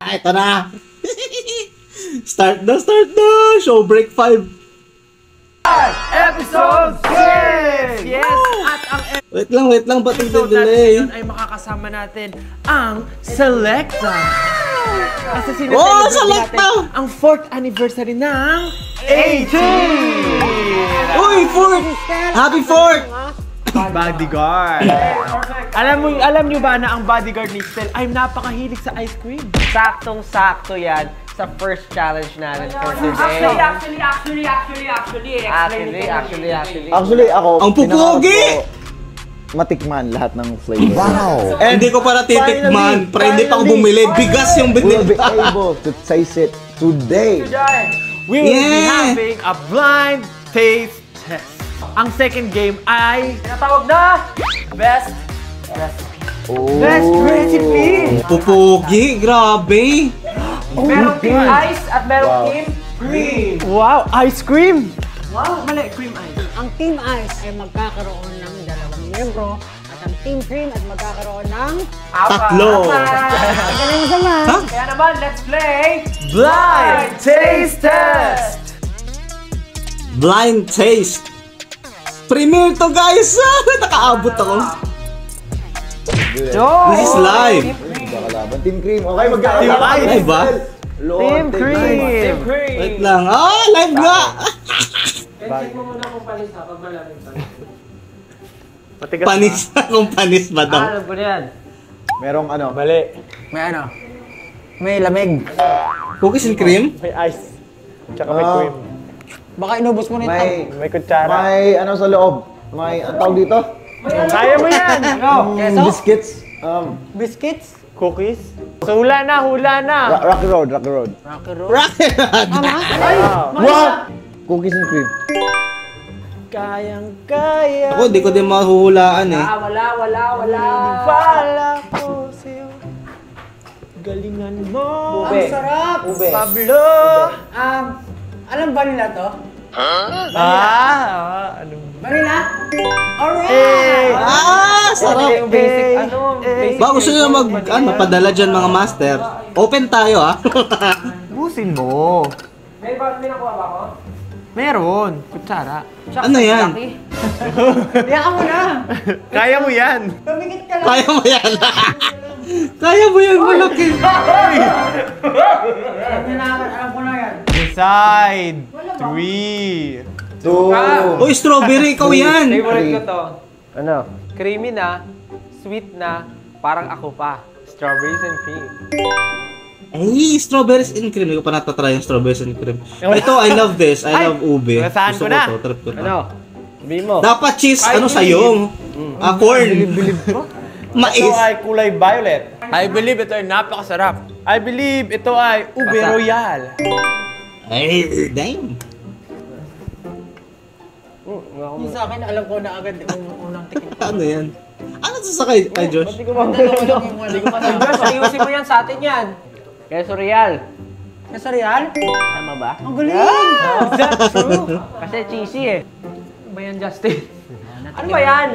Ito na. Start na. Show break 5. Episode 6! Yes! At ang Wait lang. Ba't episode delay? natin ay makakasama natin ang Selecta. Kasi Selecta! natin ang 4th anniversary ng 18! Uy, 4th! Happy 4th! Bodyguard. Alam nyo ba na ang bodyguard ni Stel ay napakahilig sa ice cream? Saktong-sakto yan sa first challenge natin for today. Actually, ako, Ang pupugi! matikman lahat ng flavor. Wow! Hindi ko para titikman, pero hindi pa ako bumili. Bigas yung We'll be binili. able to taste it today. We will be Yeah. having a blind taste test. Ang second game ay tinatawag na Best Recipe. Pupugi, grabe. Merong team ice at merong team cream. Wow, ice cream! Wow, mali, cream ice. Ang Team Ice ay magkakaroon ng 2 miyembro at ang Team Cream ay magkakaroon ng 3. galing sama. Kaya naman, let's play Blind taste test! Blind taste. Premiere to, guys. Nakaabot ako. This is live. Magkakalaban. Team Cream. Okay, magkakalaban. Live ba? Team cream! Wait lang. Live nga. Panis kung panis ba daw? Alam ko na yan. Merong ano? Mali. May ano? May lamig. Cookies and cream? May ice. Tsaka may Ah. cream. Baka inubos mo na ito. May kutsara. may ano sa loob? May ang tawag dito? Kaya mo yan! Biscuits. Biscuits? Cookies? So hula na! Rocky Road. Rocket! Wow! Cookies and cream. Kayang-kaya. Ako, di ko din mahuhulaan eh. Wala. Pala ko sa'yo. Galingan mo. Ube. Sarap! Ube. Pablo! Alam ba nila to? Ano? Vanilla? Eh! Sarap! Yung basic, basic. Ba, gusto nyo padala dyan mga master? Open tayo Busin mo. May nakuha ba ako? Meron. Kutsara. Ano yan? Iyakan mo na! Kaya mo yan. Pamikit ka lang! Kaya mo yan! Kaya mo yan, malaki! Alam ko na yan. Decide. 3. 2. Uy, strawberry, ikaw yan! Favorite ko to. Ano? Creamy na, sweet na, parang ako pa. Strawberries and cream. Ay, strawberries and cream. Hindi ko pa natatry yung strawberries and cream. Ito, I love this. I love ube. nasahan Gusto ko na. to, trip ko to. Ano? Sabihin mo. Dapat cheese, sayong. Corn. Ito Mais. ay kulay violet. I believe ito ay napakasarap. I believe ito ay ube Basta. royal. Ay, damn. Yung sa akin, alam ko na agad yung unang tikim. Ano yan? Ano to sa kay Josh? Josh, ayusin mo yan sa atin yan. Queso Real. Nasa real? Tama ba? Ang galing! Is that true? Kasi cheesy eh. Ano ba yan, Justin? Ano ba yan?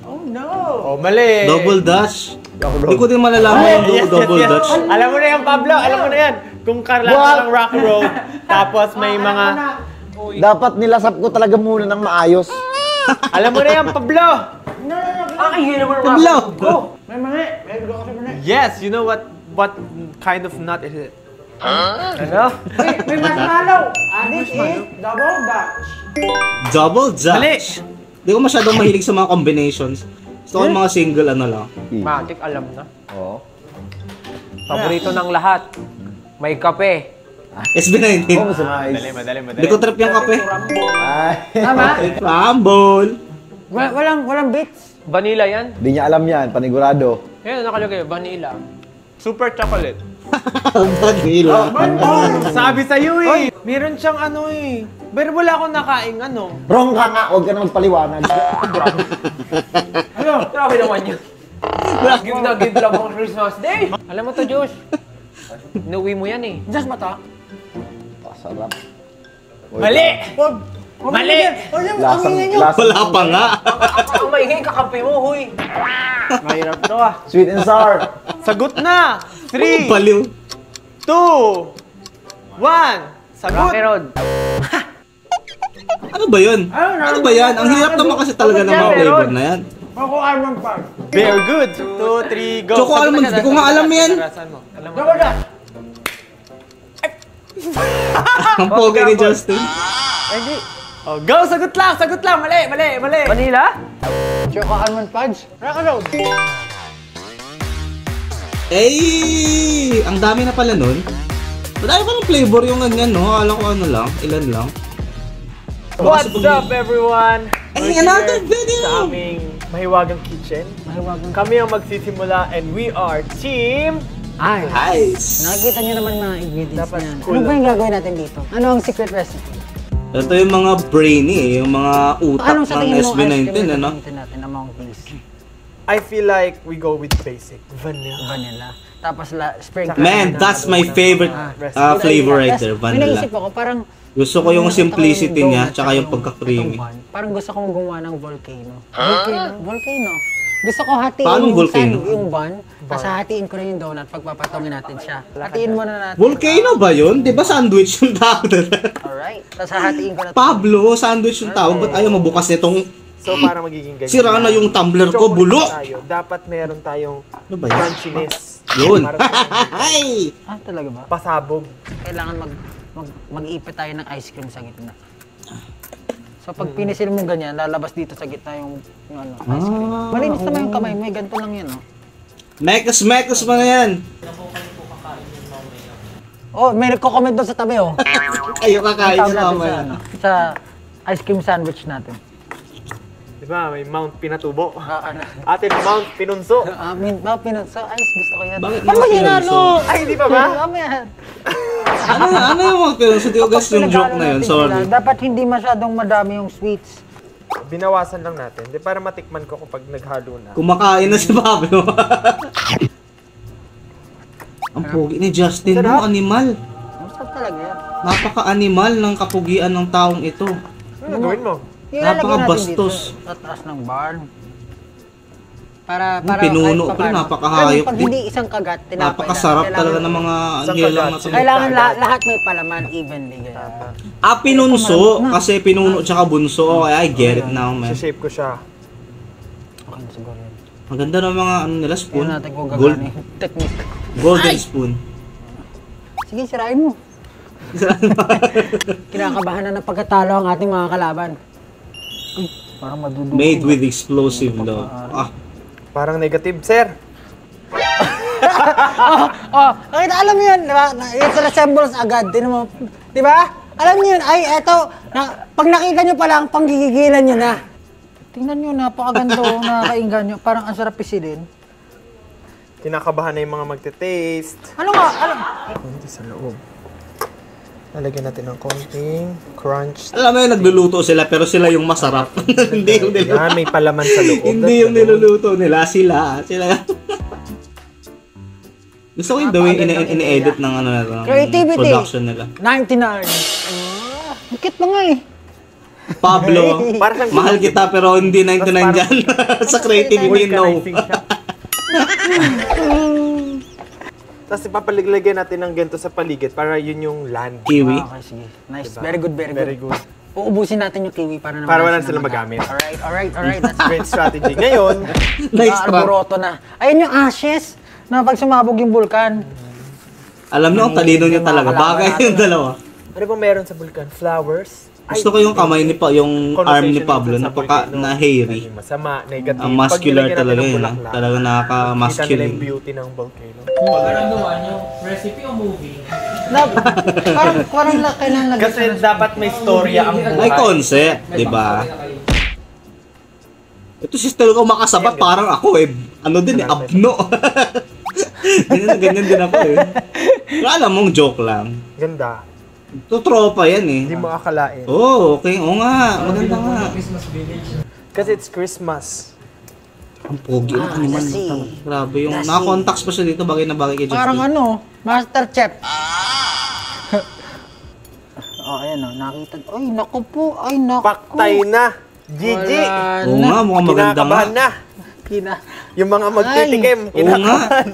Oh no! Oh, mali. Double Dutch. Hindi ko din malalaman yung double Dutch. Alam mo na yan, Pablo. Alam mo na yan. Kung karla ng Rock Road, tapos may mga... Dapat nilasap ko talaga muna ng maayos. Alam mo na yan, Pablo. Ang yun naman Pablo! May mani! May gulo kasi mani! Yes, you know what kind of nut is it? Ano? May marshmallow! This is double Dutch. Double Dutch. Mali. Hindi ko masyadong mahilig sa mga combinations. Gusto ko yung mga single ano lang. Matik, alam na. Oo. Paborito ng lahat. May kape. SB19. Oh, mas nice. Madali. Hindi ko trip yung kape. Ay. Tama? Rumble. Walang bits. Vanilla yan. Di niya alam yan, panigurado. Yan, nakalagay. Vanilla. Super chocolate. Vanilla. Sabi sa'yo eh. Meron siyang ano eh. Pero wala akong nakaing ano. Wrong ka nga, huwag ka na magpaliwanag. Ano? Grabe naman yun. Give na give lang ang Christmas Day. Alam mo to, Josh. Inuwi mo yan eh. Just ba to? Pasarap. Mali! Mali! Wala pa nga. Ang maingay kakampi mo, huy. Mahirap to ah. Sweet and sour. Sagot na! 3, Baliw. 2, 1. Sagot! Rocky Road. Ano ba yun? Ano ba yan? Ang hirap naman kasi talaga ng mga flavor na yan. Ako almond pa. Very good. 2, 3, go. Choco almond, di ko nga alam yan. Alam mo. Dapat Ang pogi ni Justin. Hindi. Oh, go! Sagot lang! Sagot lang! Mali! Mali! Mali! Vanilla? Choco almond fudge. Rocky Road. Eh, ang dami na pala nun. Madami pa ng flavor yung ganyan, no? Alam ko ano lang, ilan lang. What's up, everyone? Ay, We're another here video! Sa aming Mahiwagang Kitchen. Kami ang magsisimula and we are Team... Ay. Nice! Nakikita niyo naman mga ingredients Dapat niyan. cool Ano ba lang. yung gagawin natin dito? Ano ang secret recipe? Ito yung mga brainy eh, yung mga utak Anong sa ng tingin mo ice cream SB19, na ano? gagamitin natin among these? I feel like we go with basic. Vanilla. Vanilla. Tapos sprinkle. Man, that's my favorite flavor right there, May vanilla. naisip ako, parang Gusto ko yung nakita ko simplicity yung niya, donut, tsaka yung itong pagka-creamy. bun. Parang gusto kong gumawa ng volcano. Volcano. Gusto ko hatiin Paano yung volcano? yung bun, tapos hatiin ko na yung donut, pagpapatongin natin siya. Hatiin muna natin. Volcano ba yun? Di ba sandwich yung tawag? Alright. Tapos hahatiin ko na. Pablo, sandwich yung tawag. Ba't ayaw mabukas nitong So, para magiging ganyan. sira na yung tumbler ko, bulo? Tayo. Dapat meron tayong Ano ba yun? crunchiness. Yun. Para sa Ay! Talaga ba? pasabog. Kailangan mag-ipit tayo ng ice cream sa gitna. So pag pinisil mo ganyan, lalabas dito sa gitna yung ano, ice cream. Malinis naman yung kamay mo, ganito lang yan, oh. Mekos mo na yan. Oh, may nagko-comment doon sa tabi, oh. Ayaw kakain Tawag niya natin sa, mamaya. ano, sa ice cream sandwich natin. Di ba? May Mount Pinatubo. Ano? Atin Mount Pinunso. So, ice, gusto ko yan. Bakit Ano mga yun, pinunso? ano? Ay, hindi pa ba? Mamaya. Ano yung mga pero sa tiugas yung joke na yun, sorry. Dapat hindi masyadong madami yung sweets. Binawasan lang natin. Di para matikman ko kapag naghalo na. Kumakain na si Pablo. Ang pogi ni Justin mo, animal. Masarap talaga yan. Napaka-animal ng kapugian ng taong ito. Ano gawin mo? Ilalagay natin Napakabastos. dito sa taas ng barn. Para pinuno kahit ko, papaano. napakahayop Pag din. hindi isang kagat, tinapay Napakasarap na. talaga ng mga Isang nilang kagat. na ito. Kailangan lahat may palaman evenly. Kaya. Pinunso, kasi pinuno tsaka bunso. Okay, I get it now, man. Shape ko siya. Okay na siguro yan. Ang ganda ng mga ano nila, spoon. Tingnan natin kung Gold, gagana yung technique. golden spoon. Sige, sirain mo. Kinakabahan na ng pagkatalo ang ating mga kalaban. Uy, parang madudugo. Made with explosive love. Parang negative, sir. Nakita, alam mo yun, di ba? It resembles agad, tinan mo. Di ba? Alam niyo yun, ay, eto, pag nakita nyo pala, ang panggigigilan nyo na. Tingnan nyo, napakaganda, nakakainggan nyo. Parang ang sarap pisilin. Kinakabahan na yung mga magte-taste. Ano nga? Ano? Hindi sa loob. Lalagyan natin ng konting crunch. Alam mo yun, nagluluto sila pero sila yung masarap. Hindi yung niluluto. Yan, may palaman sa loob. Hindi yung niluluto nila, sila. Gusto ko yung the way ini-edit ng ano na ito, ng Creativity. production nila. 99. Bakit ba nga eh? Pablo, Parang mahal kita pero hindi 99 dyan. Sa creativity, no. vulcanizing siya. Tapos ipapaligyan natin ng ganito sa paligid para yun yung land. Kiwi. Okay, sige. Nice. Very good, very good. Very good. Uubusin natin yung kiwi para naman. Para wala silang magamit. Alright. That's Great strategy. Ngayon, Nice try. Arboroto na. Ayun yung ashes na pag sumabog yung bulkan. Alam nyo, ang talino nyo talaga. Bagay yung dalawa. ano ba meron sa vulkan? Flowers? Gusto ko yung kamay ni yung arm ni Pablo, sa napaka volcano. na hairy. Masama, negative. Ang muscular Pag nilagyan natin talaga ng yun. bulaklak, Talaga kita nila nakaka-muscular. yung beauty ng volcano. Na, parang kailangan lagyan Kasi dapat may storya ang buhay. May concept, di ba? Ito si Stel ko makasabat, parang ako eh. Ano din eh, abno. ganyan din ako eh. Pero alam mong joke lang. Ganda. Ito tropa yan eh. Hindi mo akalain. Oo, okay. Oo nga, maganda nga. Kasi it's Christmas. Ang pogi ng animal. lassi. Grabe yung Lassi. naka-contacts pa siya dito, bagay na bagay kay Justin. Parang ano, Master Chef. Oh, ayan o, nakita. Ay, naku po. Ay, naku. Paktay na. GG. Oo nga, mukhang maganda nga. Kinakabahan na. Yung mga magtitikim, Oo nga. kinakabahan.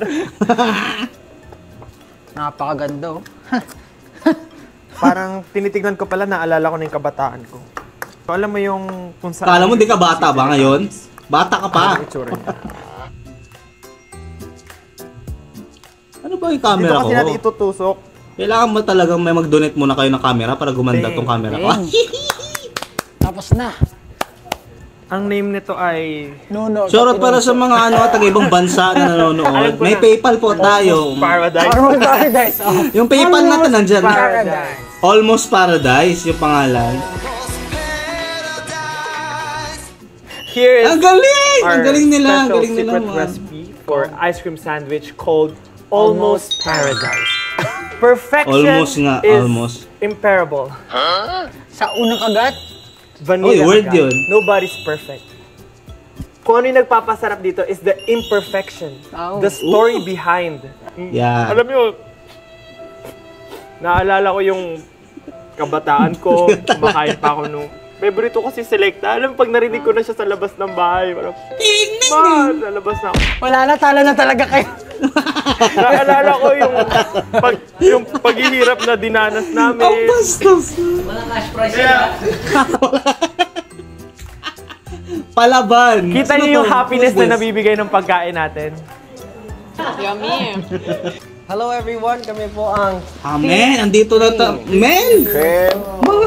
Napakaganda oh. Parang tinitignan ko pala, naalala ko na yung kabataan ko. So, alam mo yung kung saan... Kala mo di ka bata ba ngayon? Bata ka pa. Itsura niya. Ano ba yung Dito camera ko? kasi natin itutusok. Kailangan mo talagang may mag-donate muna kayo ng camera para gumanda tong camera ko. Tapos na. Ang name nito ay... No. Shoutout para sa mga taga-ibang bansa na nanonood. May PayPal po tayo. Paradise. Almost Paradise. Oh. Yung PayPal natin nandyan. Paradise. Almost Paradise, yung pangalan. Here is Ang galing! our Ang galing nila. Ang special galing nila. secret Man. recipe for ice cream sandwich called Almost Paradise. Perfection Almost nga, is almost. imperable. Sa unang kagat. Vanilla. Oy, word agad. yun. Nobody's perfect. Kung ano yung nagpapasarap dito is the imperfection. Oh. The story behind. Yeah. Alam mo, naalala ko yung kabataan ko, kumakain pa ako nung... Favorite ko kasi Selecta. Alam mo, pag narinig ko na siya sa labas ng bahay, parang... Ma, sa labas na ako. Wala na, talo na talaga kayo. Naalala ko yung paghihirap na dinanas namin. Ang bastos. Walang cash prize Kaya, Palaban. kita Sino niyo yung to? happiness Who's na this? nabibigay ng pagkain natin. Hello everyone, kami po ang Amen. Andito na ta. Men! Mga...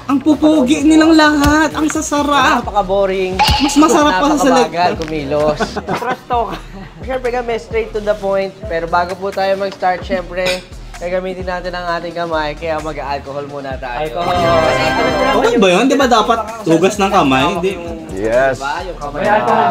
Ang pupugi nilang lahat. Ang sasarap. napaka-boring. Mas masarap pa sa Napakabagal select. kumilos. Trust talk. Siyempre kami, straight to the point. Pero bago po tayo mag-start, siyempre, gagamitin natin ang ating kamay, kaya mag-alcohol muna tayo. Alcohol. Kasi ito na Okay ba yun? Di ba dapat hugas ng kamay? Di. Yes. yung kamay.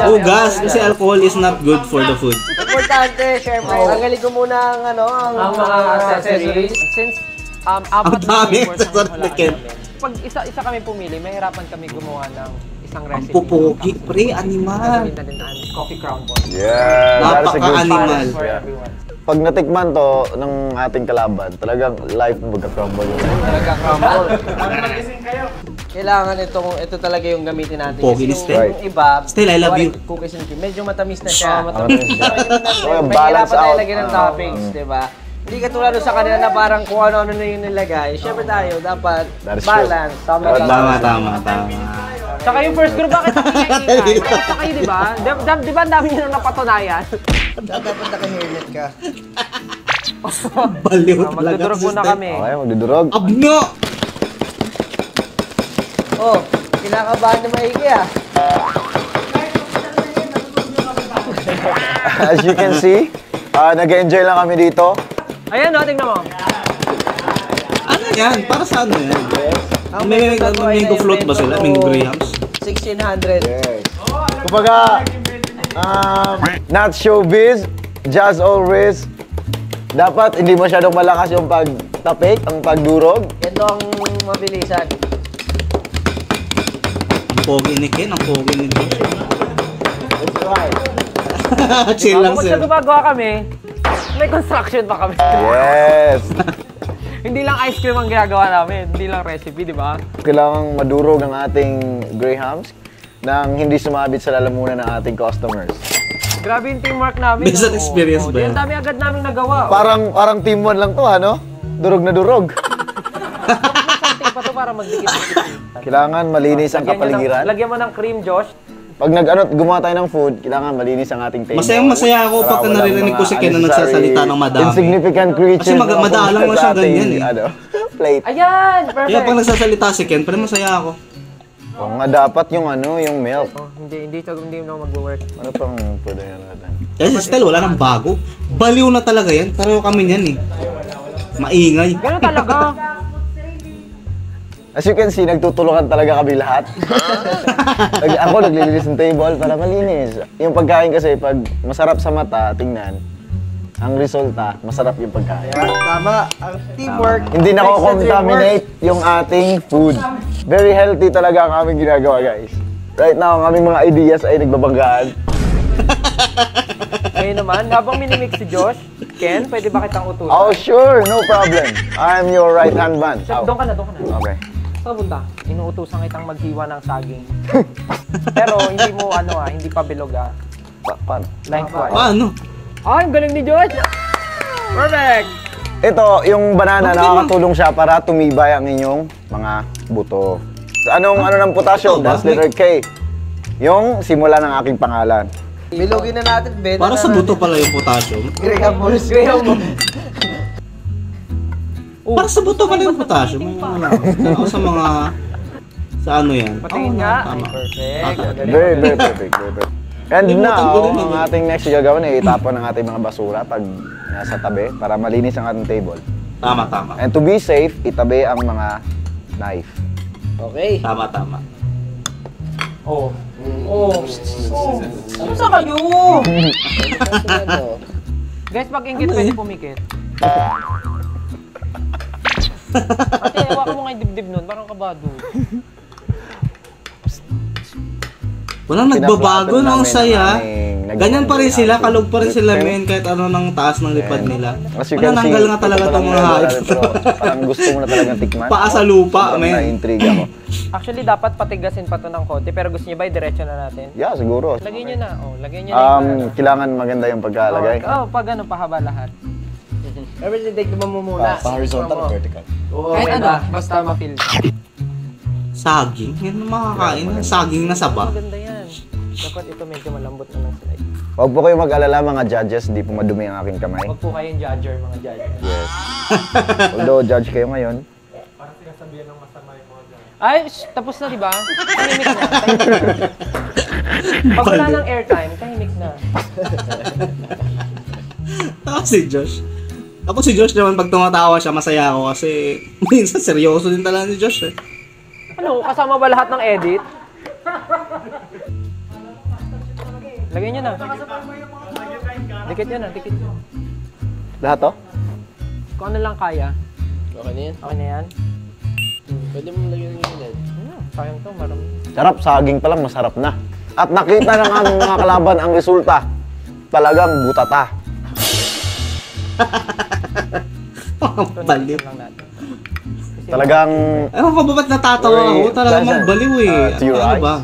Hugas kasi alcohol is not good for the food. Importante, siyempre. Tanggalin ko muna ang mga accessories. Since Ang apat na dami flavors sa ang sarap wala ni Ken. namin. Pag isa kami pumili, mahirapan kami gumawa ng isang Ang recipe. pupugi, pre, animal. Gagawin natin ang coffee crumble. Yeah. That is a good Napaka-animal. For everyone. Pag natikman to ng ating kalaban, talagang life magka-crumble yun. Talaga crumble. Kailangan ito talaga yung gamitin natin. Pogi ni Kasi Stel. yung iba, Stel, I love you. cookies and cream, medyo matamis na siya. Matamis siya. May Balance hirapan tayo out. lagyan ng toppings, di ba? Hindi katulad doon sa kanila na parang kung ano-ano na yung nilagay. Siyempre tayo, dapat That is true. balance. Tama. Saka yung first group, bakit ang ingay-ingay? Basta kayo, di ba? Di ba ang dami nyo nang napatunayan? Dapat naka-hairnet ka. Baliw talaga. Magdudurog muna kami. Okay, magdudurog. Abno! Oh, kinakabahan na maigi ah. As you can see, nag-enjoy lang kami dito. Ayan o, tingnan mo. Ano yan? Para sa ano yan? May mango float ba sila? Mango grahams? 1600. Yes. Kumbaga, not showbiz, just always. Dapat hindi masyadong malakas yung pagtapik, ang pagdurog. Ito ang mabilisan. Ang pogi ni Ken, ang pogi ni Josh. That's right. Chill lang Kapag sila. sa gumagawa kami, may construction pa kami. Yes. Hindi lang ice cream ang ginagawa namin, hindi lang recipe, di ba? Kailangang madurog ang ating grahams nang hindi sumabit sa lalamunan ng ating customers. Grabe yung teamwork namin. Based on experience ba yan? Ang dami agad namin nagawa. Parang team 1 lang to, ano? Durog na durog. Something pa to para magdikit. Kailangan malinis ang kapaligiran. Lagyan mo ng cream, Josh. Pag gumawa tayo ng food, kailangan malinis ang ating table. Masaya ako pag Para naririnig ko walang si Ken na mga nagsasalita ng madami. Insignificant creatures. Kasi na madalang mo pupunta siya sa ating, ganyan eh. Plate. Ayan! Perfect! Kaya pag nagsasalita si Ken, pero masaya ako. O nga dapat yung yung milk. Oh, hindi na mag-work. Ano pang pwede nga natin? Kasi style, wala nang bago. Baliw na talaga yan. Pareho kami niyan eh. Maingay. Ganun talaga. As you can see, nagtutulungan talaga kami lahat. Ako naglilinis ng table para malinis. Yung pagkain kasi, pag masarap sa mata, tingnan, ang resulta, masarap yung pagkain. Tama. Ang teamwork. Hindi nako-contaminate yung ating food. Very healthy talaga ang aming ginagawa, guys. Right now, ang aming mga ideas ay nagbabanggaan. Ngayon naman, habang minimix si Josh, Ken, pwede ba kitang utusan? Oh, sure. No problem. I'm your right-hand man. Chef, doon ka na. Okay. Saan punta? Inuutusan kitang maghiwa ng saging. Pero hindi mo hindi pa bilog Paano? Lengthwise. Paano? Ay, ang galing ni Josh! Perfect! Ito, yung banana, nakakatulong siya para tumibay ang inyong mga buto. Ano ng potassium? That's letter K. Yung simula ng aking pangalan. Bilogin na natin, Ben. Para sa buto pala yung potassium. Graham Moore. Para sa buto pala yung potassium. Wala. Ako sa mga... Sa ano yan? Patingin Oo, nga. tama. Perfect. Very perfect. And Hindi mo now, tanggalin ang ating next gagawin ay itapon ng ating mga basura pag nasa tabi para malinis ang ating table. Tama. And to be safe, itabi ang mga knife. Okay. Tama. Saan kayo? Guys, pag inggit pwede pumikit. Ate, hawakan mo nga yung dibdib nun. Parang kabado. Walang nagbabago Pinaplato ng namin saya. ang aming Ganyan pa rin sila, nagawang kalog pa rin sila pero- men kahit ano ng taas ng lipad nila. As you can see, Manananggal nga talaga ito itong mga palang hayop. level, pero parang gusto mo na talagang tikman. Paa sa lupa, Sobrang men. na-intrigue ako. Actually, dapat patigasin pa to ng konti. Pero gusto niyo ba i-diretso na natin? Yeah, siguro. Lagyan niyo na. Lagyan niyo na. Kailangan maganda yung pagkalagay. Pag pahaba lahat. Everything take mo muna. horizontal or vertical? Kahit basta ma-feel. Saging? Yan ang makakain. Saging na saba. Maganda yan. Dapat ito medyo malambot na ng slide. Huwag po kayo mag-alala mga judges, di po madumi ang aking kamay. Huwag po kayong judger, mga judger. Yes. Although judge kayo ngayon. Ay, tapos na, di ba? Tahimik na. Pag wala ng airtime, tahimik na. Ako si Josh. Ako si Josh naman pag tumatawa siya, masaya ako kasi minsan seryoso din talaga si Josh eh. Ano, kasama ba lahat ng edit? Lagyan nyo na. Dikit nyo na, dikit nyo. Lahat to? Kung ano lang kaya. Okay na yan? Okay na yan? Pwede mo lagyan ng yan. Sayang to, marami. Sarap, saging pa lang masarap na. At nakita ng aming mga kalaban ang resulta. Talagang butata. Baliw. Lang natin. Talagang Ewan ko ba ba't natatawa ako? Wait, Talagang Johnson, baliw eh. to your Ano eyes. ba?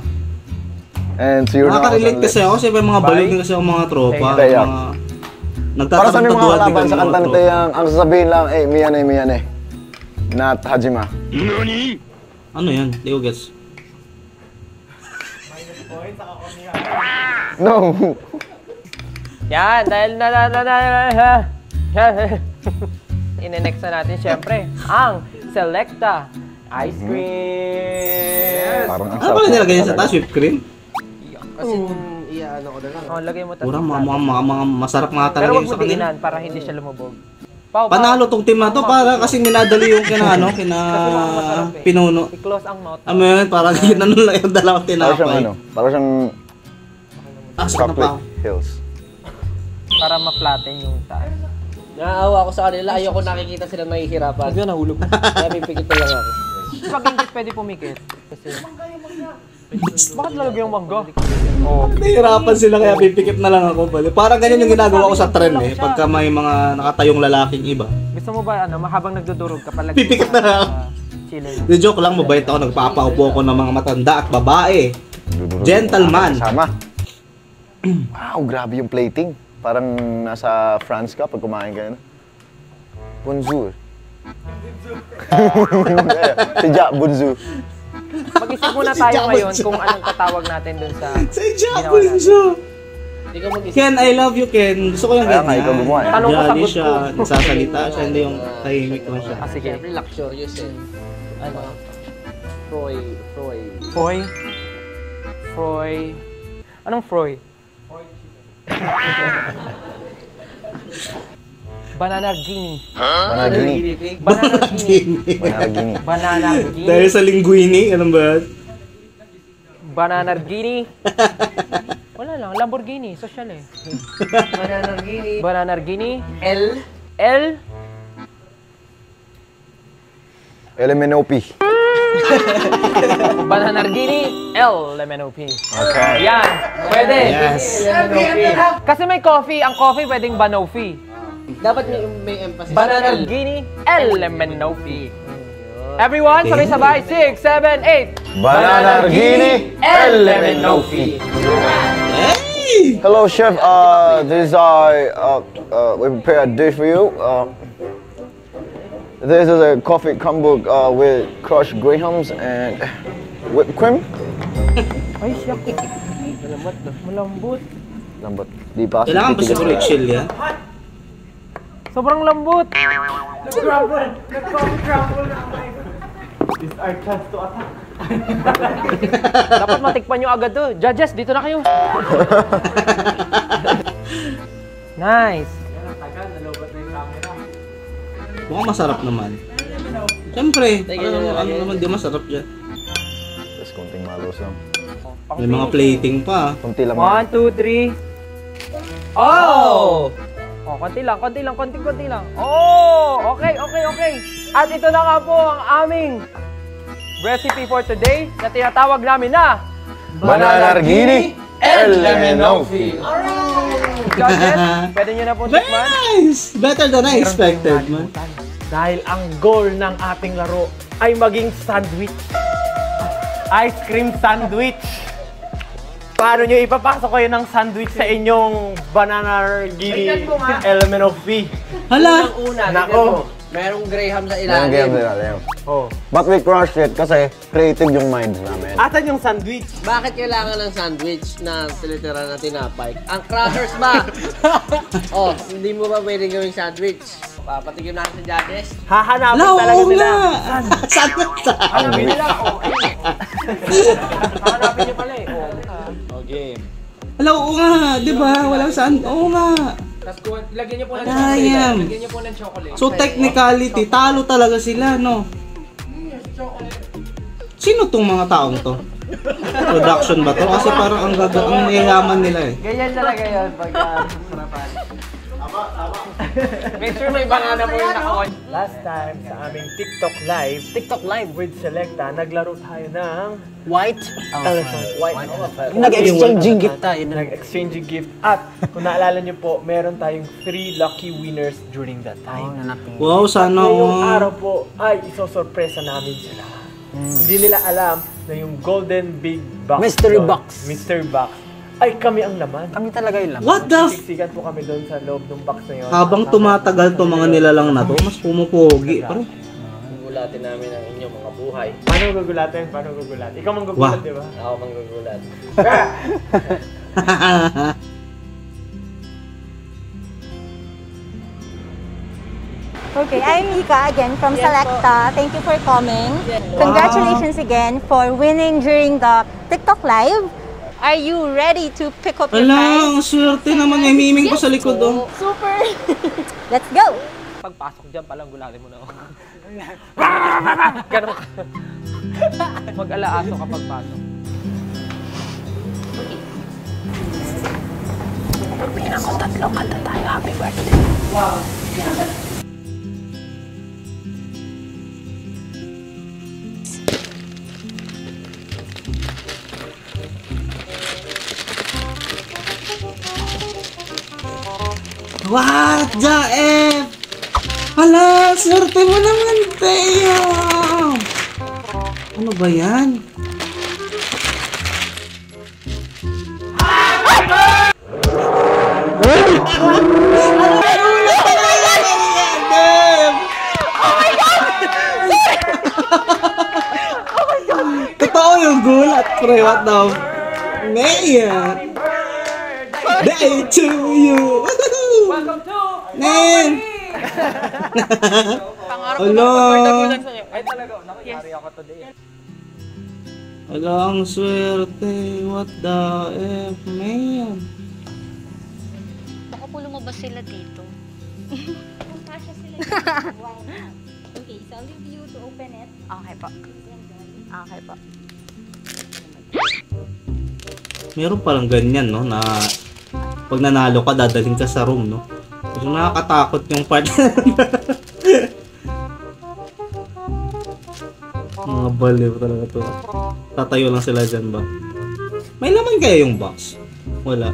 and to your Nakaka-relate kasi ako kasi may mga baliw din kasi ako mga tropa. Taya. Mga Para sa mga nagtatanong kalaban sa kanta nito yung ang sasabihin lang, Miyane. Not Hajima. Ano yan? Hindi ko gets. No. Yan, dahil ine-next na natin syempre ang Selecta Ice Cream. Parang ang Ano pala nilagay niya sa taas? Whipped cream? Kasi iyaano ko na lang. Lagay mo Pura mga masarap nga Pero talaga wag yung mo sa kanila. diinan para hindi siya lumubog. Pau, Panalo tong team na to para kasi minadali yung kina Kasi mukhang masarap eh. pinuno. I-close ang mouth. Ano yun? Parang ginanon lang yung dalawang Parang siyang tinapay. parang siyang Asok na pa chocolate ako. hills. Para ma-flatten yung taas. Naaawa ako sa kanila. Ayoko nakikita sila nahihirapan. Hindi na nahulog. Kaya pipikit ko lang ako. Pag hindi pwede pumikit. Kasi bakit lalagyan yung mangga? Nahihirapan sila kaya pipikit na lang ako. Bali. Parang ganyan yung ginagawa ko sa tren eh. Pagka may mga nakatayong lalaking iba. Gusto mo ba habang nagdudurog ka palagi Pipikit na lang. chilling. Di joke lang, mabait ako. Nagpapaupo ako ng mga matanda at babae. Gentleman. Sama. Wow, grabe yung plating. Parang nasa France ka pag kumain ka na. Bonjour. Tija, bonjour. Mag-isip muna tayo ngayon kung anong tatawag natin dun sa Sa Japan ginawa natin. siya. Hindi ka mag-isip. Ken, I love you, Ken. Gusto ko yung Kaya nga, ganyan. ikaw gumawa eh. Tanong ko, Jolly sagot siya. ko. Nagsasalita siya, hindi yung tahimik lang siya. Sige. Siyempre, luxurious eh. Ano? Froy. Froy? Froy? Anong Froy? Bananargini. Banagini. Bananargini. Banagini. Bananargini. Dahil sa linguini, ano ba? Bananargini. Wala lang, Lamborghini, social eh. Bananargini. Bananargini. L. L. LMNOP. Bananargini. L. MNOP. Okay. Yan. Pwede. Yes. Kasi may coffee. Ang coffee pwedeng Banoffee. Dapat may emphasis. Bananarghini Elemenoffi. Everyone, sabay-sabay. 6, 7, 8. Bananarghini Elemenoffi. Hey! Hello, chef. This is we prepare a dish for you. This is a coffee combo with crushed grahams and whipped cream. Ay, siya. Malambot. Lambot. Di pa. Kailangan ba siguro i-chill yan? Sobrang lambot. This our chance to attack. Dapat matikpan nyo agad to. Judges, dito na kayo. Nice. Mukhang masarap naman. Siyempre, ano naman di masarap dyan. Tapos konting malos lang. May mga plating pa. Konti lang. 1, 2, 3. Oh! Oh, konti lang. Oh, okay. At ito na nga po ang aming recipe for today na tinatawag namin na Bananarghini Elemenoffi. Judges, pwede nyo na po Very tikman. nice! Better than I expected, man. Dahil ang goal ng ating laro ay maging sandwich. Ice cream sandwich. Paano nyo ipapasok kayo ng sandwich sa inyong Bananarghini Elemenoffi? Hala! Una, Nako. merong graham sa Ganyan ganyan ilalim. din. Oh. But we crushed it kasi creative yung minds namin. Asan yung sandwich? Bakit kailangan ng sandwich na silitira na tinapay? Ang crackers ba? Oh, hindi mo ba pwedeng gawing sandwich? Papatigim natin si Judges. Hahanapin Hala, talaga oo nila. nga! Saan na Hanapin nila. Oh, ayun. Hahanapin niyo pala eh. Oh, game. Hala, oo nga! Di ba? Walang saan. Oo nga! Tapos lagyan niyo po ng Damn. chocolate. Lagyan niyo po ng chocolate. So technicality, talo talaga sila, no? Sino tong mga taong to? Production ba to? Kasi parang ang yayaman nila eh. Ganyan talaga yun pag sarapan. Make sure may banana po yung naka-on. Last time sa aming TikTok Live with Selecta, naglaro tayo ng White Elephant. White Elephant. Nag-exchanging gift tayo. Nag-exchange gift. At kung naalala niyo po, meron tayong 3 lucky winners during that time. Wow, sana Ngayong all. araw po ay isosorpresa namin sila. Hindi nila alam na yung Golden Big Box Mystery doon, box. Mystery Box, ay kami ang laman. Kami talaga yun lang. What the f... Siksikan po kami doon sa loob ng box na yun. Habang tumatagal to mga nilalang na to, mas pumupogi. Pare. Gugulatin namin ang inyong mga buhay. Paano gugulatin? Ikaw manggugulat, Wah. di ba? Ako manggugulat. Okay, I'm Mika again from Selecta. Thank you for coming. Congratulations again for winning during the TikTok Live. Are you ready to pick up your Ala, prize? ang swerte naman. May miming ko sa likod oh. Super! Let's go! Pagpasok dyan palang gulatin mo na ako. Ganun. Mag-alaaso kapag pasok. What the F? Hala, swerte mo naman, Teo! Ano ba yan? Totoo yung gulat, pre. What the man? Day to you! Welcome to Man! Pangarap Hello! sa'yo. Ay talaga, nakayari ako today. Wala ang swerte. What the F, man? Baka po lumabas sila dito. Kung kasya sila dito, why not? Okay, so I'll leave you to open it. Okay po. Okay po. Meron parang ganyan, no? Na pag nanalo ka, dadalhin ka sa room, no? Pero nakakatakot yung part. Mga baliw talaga to. Tatayo lang sila dyan ba? May laman kaya yung box? Wala.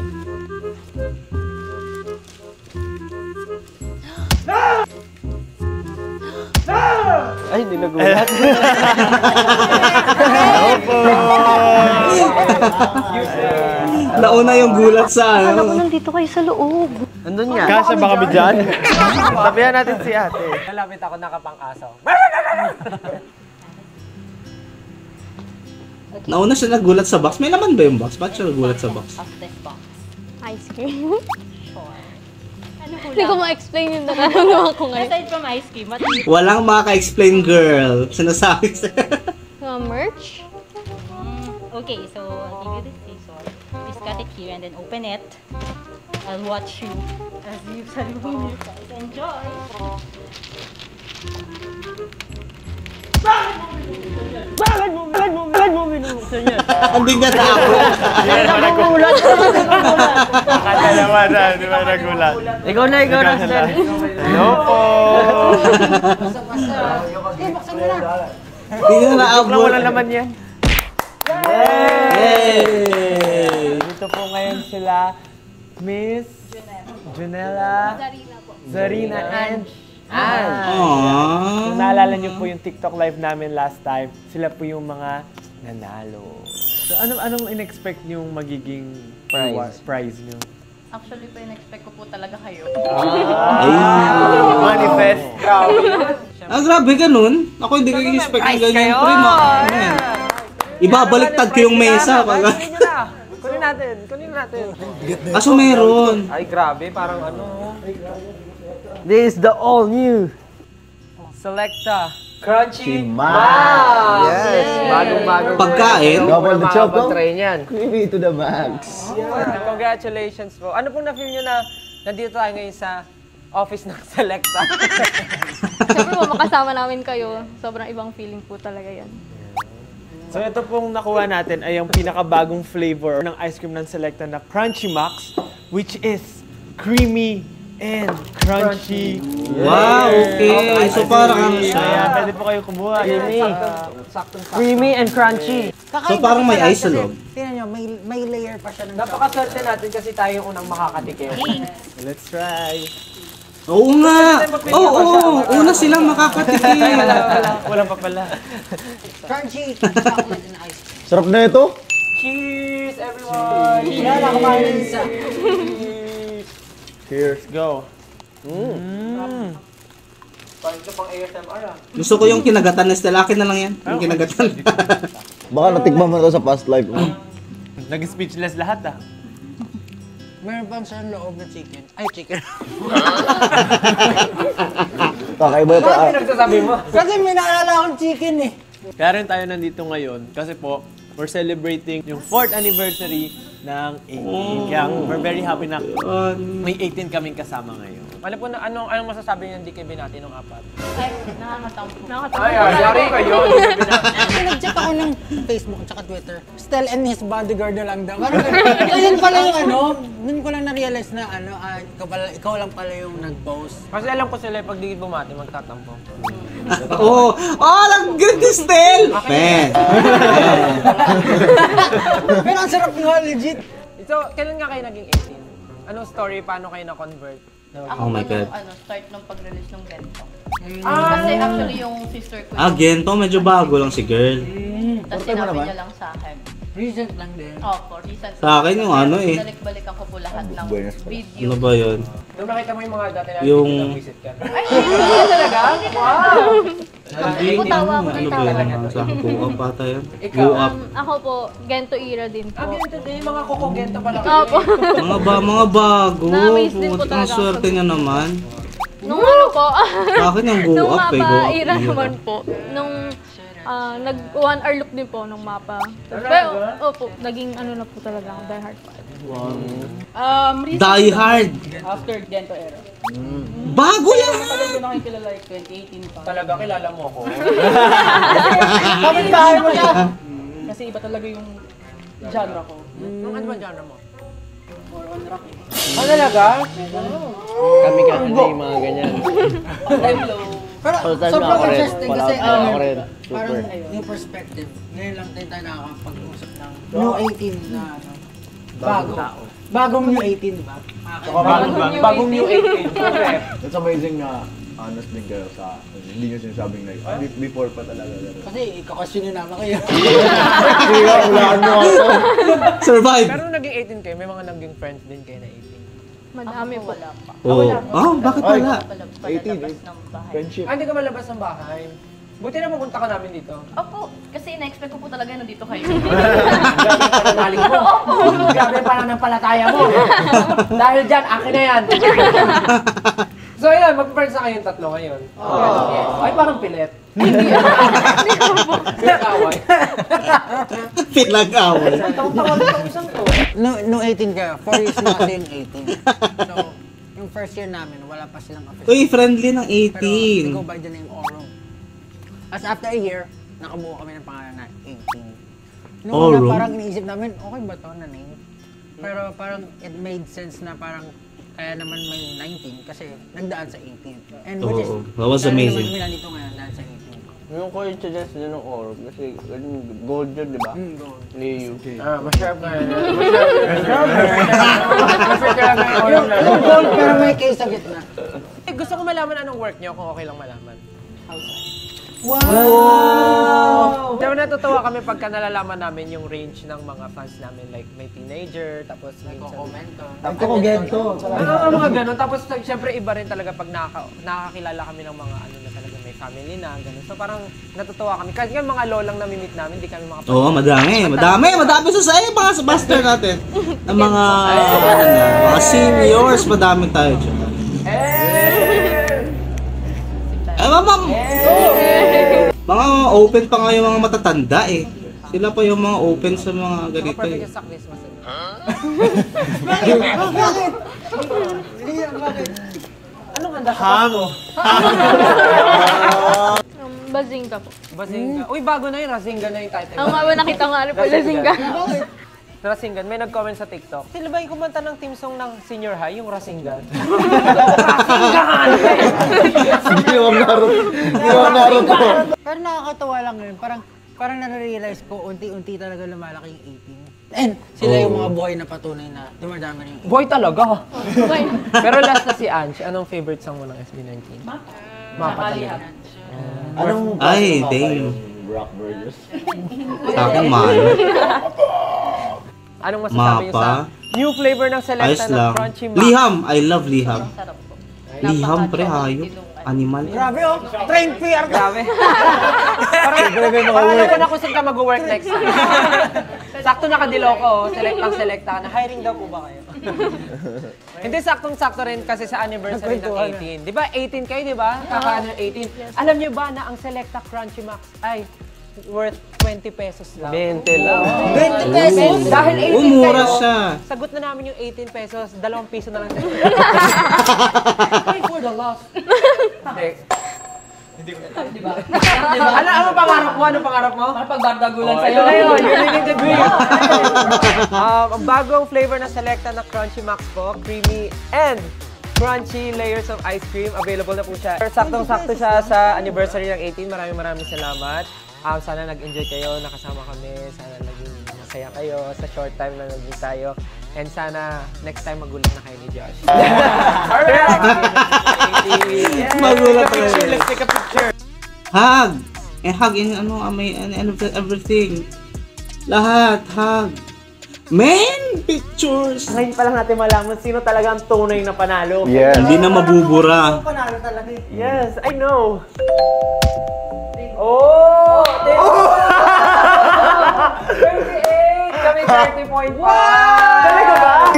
Ay, hindi nagulat. Nauna yung gulat sa Alam ko ano. nandito kayo sa loob. Nandun nga. Kasya ba kami dyan? Tabihan natin si ate. Nalapit ako nakapang-aso. Nauna siya nagulat sa box. May laman ba yung box? Ba't siya nagulat sa box? Of this box. Ice cream. Sure. Ano po Hindi ko ma-explain yung nararamdaman ko ngayon. Aside from ice cream, what do you Walang makaka-explain, girl. Sinasabi sa... Mga merch. Okay, so I'll give you this scissor. Please cut it here and then open it. I'll watch you as you salubong you guys. Enjoy! Hindi nga ako. Kaya naman na, di ba nagulat? Ikaw na, Stel. Hello po! Hindi nga naabot. Wala naman yan. Yay! Dito po ngayon sila, Miss Junella, Zarina, and Aww. Kung naalala niyo po yung TikTok live namin last time, sila po yung mga nanalo. So anong in-expect niyo magiging prize niyo? Actually po, in-expect ko po talaga kayo. Manifest. Ah, grabe ganun. Ako hindi ko i-expect yung ganyan. Pre, ano yan? Ibabaliktad ko yung mesa. Kunin natin. Aso meron. Ay, grabe. Parang ano. This is the all new Selecta Crunchy Max. Yes. Bagong-bagong. Pagkain. Double the choco. Try niyan. Creamy to the max. Congratulations po. Ano pong na-feel nyo na nandito tayo ngayon sa office ng Selecta? Siyempre po, makasama namin kayo. Sobrang ibang feeling po talaga yan. So ito pong nakuha natin ay yung pinakabagong flavor ng ice cream ng Selecta na Crunchy Max, which is creamy and crunchy. Wow, okay. So parang ano Kaya siya. pwede po kayo kumuha. Creamy and crunchy. So parang may ice sa loob. Tingnan nyo, may layer pa siya ng Napakaswerte natin kasi tayo yung unang makakatikim. Let's try. Oo nga. Oo, una silang makakatikim. Walang pa pala. crunchy chocolate and ice cream. Sarap na ito. Cheers, everyone! Yan, kumain ng isa. Cheers, go. Parang ito pang ASMR ah. Gusto ko yung kinagatan na Stella. Akin na lang yan. Yung kinagatan. Baka natikman mo na ito sa past life. Nag-speechless lahat ah. Meron pa sa loob na chicken. Ay, chicken. Kakaiba ito. Ano pinagsasabi mo? Kasi may naalala akong chicken eh. Kaya rin tayo nandito ngayon kasi po, we're celebrating yung 4th anniversary ng 18. Kaya we're very happy na may 18 kaming kasama ngayon. Ano po, anong masasabi niyo hindi kayo binati nung apat? Ay, nakakatampo. Yari kayo. Nag-check ako ng Facebook at saka Twitter. Stel and his bodyguard na lang daw. Ayun pala yung ano, dun ko lang na-realize na ano, ikaw lang pala yung nag-post. Kasi alam ko sila pag di bumati, magtatampo. Oo. Oh, nag-good ni Stell. Pen. Pero ang sarap nga, legit. So, kailan nga kayo naging 18? Anong story? Paano kayo na-convert? Oh my God. Start nung pag-release ng Gento. Kasi actually yung sister ko, Gento, medyo bago lang si girl. tapos sinabi niya lang sa akin. Recent lang din. Opo, recent. Sa akin yung ano eh. Balik-balikan ko po lahat ng video. Ano ba yun? Nung nakita mo yung mga dati na Yung- visit ka. Ay, hindi talaga? Wow! Hindi, Ako tawa, ako ano tawa. ba yun? Sa go up ata yun. Go up. Ako po, Gento era din po. Ganito din, yung mga kokogento pala Opo. Mga bago. Na-amaze din po Ang talaga ako. swerte niya naman. Nung ano po, Sa akin yung go nung up eh. Go mapa up. era naman po. Nung nag 1 hour look din po nung mapa. Pero, opo, naging ano na po talaga, die hard fan. Die hard. After Gento era. Bago yan! Matagal ko na kayo kilala like 2018 pa. Talaga kilala mo ako. Kapit-bahay mo siya. Kasi iba talaga yung genre ko. Nung ano ba genre mo? More on rock. Talaga? Kami kasi yung mga ganyan. Hello. Pero sobrang interesting kasi ano, rin. parang new perspective. Ngayon lang din tayo nakakapag-usap ng new 18 na ano. Bago. Bagong new 18, di ba? Bagong new 18. It's amazing na honest din kayo sa, hindi nyo sinasabing like, before pa talaga. Kasi kakasyon yun naman kayo. Hindi ka, ulaan mo ako. Survive! Pero nung naging 18 kayo, may mga naging friends din kayo na 18. Madami po. Oh, bakit wala? 18, friendship. Hindi ka malabas ng bahay. Buti na pupunta ka namin dito. Opo, kasi na-expect ko po talaga nandito kayo. Grabe mo. Grabe pa lang ng palataya mo. Dahil dyan, akin na yan. So yun, mag-friends na kayong tatlo ngayon. Yes. Ay, parang pilit. Hindi po. Pinag-away. Pinag-away. Tawag-tawag itong isang to. No 18 kayo. 4 years na kasi yung 18. So, yung first year namin, wala pa silang official. Uy, friendly ng Pero we 18. go by the name Oro. As after a year, nakabuo kami ng pangalan na 18. Noong Oro? una parang iniisip namin, okay ba to na name? Pero parang it made sense na parang kaya naman may 19 kasi nagdaan sa 18. And which is, That was lalo amazing. naman kami nandito ngayon dahil sa 18. Yung coincidence din ng Orb, kasi gold yun, di ba? Go. Liu. Masarap nga yun. Masarap ka lang ngayon. Yung gold pero may case sa gitna. Gusto ko malaman anong work niyo kung okay lang malaman. Wow! Pero natutuwa kami pagka nalalaman namin yung range ng mga fans namin. Like, may teenager, tapos minsan... Nagkukogento. Mga ganun. Tapos, syempre, iba rin talaga pag nakakilala kami ng mga ano na talaga may family na, ganun. So, parang natutuwa kami. Kahit nga mga lolang namimit namin, di kami mga... Oo, madami sa sa'yo, mga master natin. Ang mga, mga seniors, madami tayo dyan. Mga open pa nga yung mga matatanda eh. Sila pa yung mga open sa mga ganito eh. Perfect sa Christmas. Bakit? Anong handa ka? Bazinga po. Bazinga. Uy, bago na yun. Razinga na yung title. Ang mga nakita nga rin po, Bazinga. Rasingan. May nag-comment sa TikTok. Sila ba yung kumanta ng team song ng senior high? Yung Rasingan? Hindi ako Naruto. Pero nakakatawa lang yun. Parang nare-realize ko, unti-unti talaga lumalaki yung 18. And sila yung mga buhay na patunay na dumadami rin yung 18. Boy talaga. Pero last na si Ange. Anong favorite song mo ng SB19? Mapa talaga. Anong Ay, klase ng damn. yung Brock Burgers? Sa akin, man. Anong masasabi niyo sa new flavor ng Ayos Selecta ng lang. Crunchy Mac? Liham. I love liham. Sarap po. Liham, pre, hayop. Animal. Grabe oh! Train PR ka! Grabe. Parang alam ko na kung saan ka mag-work next time. Sakto nakadiloko, selecta na. Hiring daw po ba kayo? Hindi, saktong-sakto rin kasi sa anniversary ng 18. Di ba, 18 kayo, di ba? Kaka-ano 18. Alam niyo ba na ang Selecta Crunchy Max ay worth 20 pesos lang? 20 lang. 20 pesos! Dahil 18 Mura kayo, siya. sagot na namin yung 18 pesos, 2 piso na lang. Pay for the loss. Hindi ko. Ano pangarap mo? Ano pangarap mo? Pagbardagulan Ito na yun, you really need to do it. Ang bagong flavor na Selecta na Crunchy Max po, creamy and crunchy layers of ice cream. Available na po siya. Saktong-sakto siya sa anniversary ng 18. Maraming salamat. Sana nag-enjoy kayo, nakasama kami. Sana naging masaya kayo sa short time na naging tayo. And sana next time magulat na kayo ni Josh. Magulat na kayo. Let's take a picture. Hug! Hug in everything. Lahat, hug. Men! Pictures! Ngayon pa lang natin malaman sino talaga ang tunay na panalo. Yes. Hindi na mabubura. Panalo talaga eh. Yes, I know. Oh! 38! Kami 30.5! Talaga ba?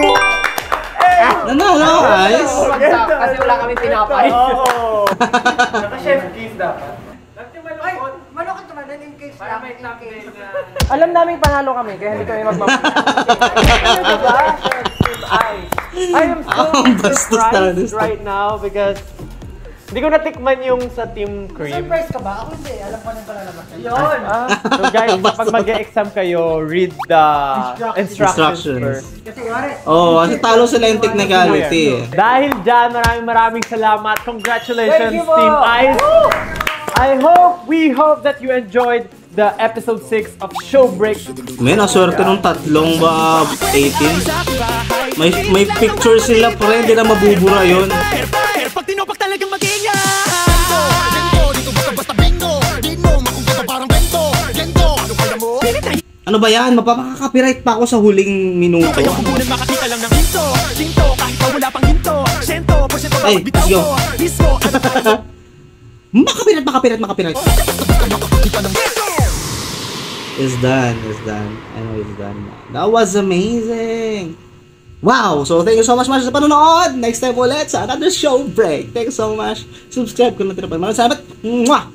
Nanalo, guys! Kasi wala kami tinapay. Oo! Naka-chef kiss dapat. Manok ka naman, yung case lang. Alam naming panalo kami, kaya hindi kami magmamahal. I am so surprised right now because hindi ko natikman yung sa Team Cream. Surprise ka ba? Ako hindi. Alam ko na pala naman. Yun! So guys, kapag mag-e-exam kayo, read the instructions first. Kasi yari. Kasi talo sila yung technicality. Dahil dyan, maraming salamat. Congratulations, Thank you po. Team Ice. We hope that you enjoyed the episode 6 of Showbreak. Men, aswerte nung tatlong 18. May picture sila, pre, hindi na mabubura yun. Pag tinopak talagang mag-ingat Ano ba yan? Mapapaka-copyright pa ako sa huling minuto. Ay, let's go. Makapirat. It's done. I know it's done. That was amazing. Wow! So, thank you so much sa panonood. Next time ulit sa another show break. Thank you so much. Subscribe kung natin na pa. Maraming salamat. Mwah!